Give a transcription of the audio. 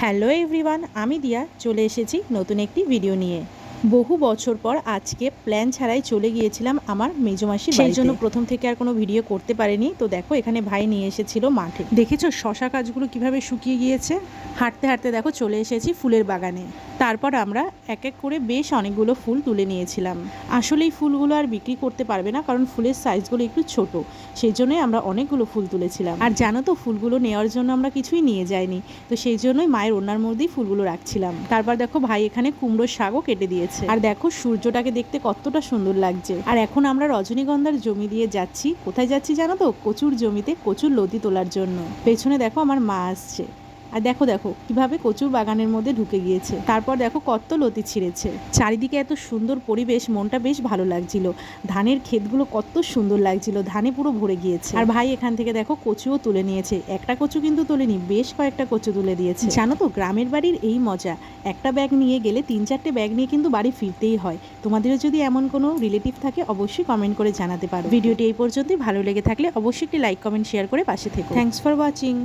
Hello everyone, আমি দিয়া চলে এসেছি নতুন একটি ভিডিও নিয়ে। বহু বছর পর আজকে প্ল্যান ছাড়াই চলে গিয়েছিলাম আমার মেজমাসির বাড়িতে। সেই জন্য প্রথম থেকে আর কোনো ভিডিও করতে পারিনি। তো দেখো এখানে ভাই নিয়ে এসেছিল মাঠে। দেখেছো শশা গাছগুলো কিভাবে শুকিয়ে গিয়েছে। হাঁটতে হাঁটতে দেখো চলে এসেছি ফুলের বাগানে। তারপর আমরা এক এক করে বেশ অনেকগুলো ফুল তুলে নিয়েছিলাম। আসলে এই ফুলগুলো আর বিক্রি করতে পারবে না, কারণ ফুলের সাইজগুলো একটু ছোট, সেই জন্যই আমরা অনেকগুলো ফুল তুলেছিলাম। আর জানো তো, ফুলগুলো নেওয়ার জন্য আমরা কিছুই নিয়ে যাইনি, তো সেই জন্যই মায়ের ওনার মধ্যেই ফুলগুলো রাখছিলাম। তারপর দেখো ভাই এখানে কুমড়োর শাকও কেটে দিয়েছে। আর দেখো সূর্যটাকে দেখতে কতটা সুন্দর লাগছে। আর এখন আমরা রজনীগন্ধার জমি দিয়ে যাচ্ছি। কোথায় যাচ্ছি জানো তো? কচুর জমিতে কচুর লতি তোলার জন্য। পেছনে দেখো আমার মা আসছে। আর দেখো দেখো কিভাবে কচুর বাগানের মধ্যে ঢুকে গিয়েছে। তারপর দেখো কত লতি ছিঁড়েছে। চারিদিকে এত সুন্দর পরিবেশ, মনটা বেশ ভালো লাগছিল। ধানের ক্ষেতগুলো কত সুন্দর লাগছিল, ধানে পুরো ভরে গিয়েছে। আর ভাই এখান থেকে দেখো কচুও তুলে নিয়েছে। একটা কচু কিন্তু তোলেনি, বেশ কয়েকটা কচু তুলে দিয়েছে। জানো তো, গ্রামের বাড়ির এই মজা। একটা ব্যাগ নিয়ে গেলে 3-4টে ব্যাগ নিয়ে কিন্তু বাড়ি ফিরতেই হয়। তোমাদেরও যদি এমন কোনো রিলেটিভ থাকে অবশ্যই কমেন্ট করে জানাতে পারো। ভিডিওটি এই পর্যন্তই। ভালো লেগে থাকলে অবশ্যই একটি লাইক, কমেন্ট, শেয়ার করে পাশে থেকো। Thanks for watching.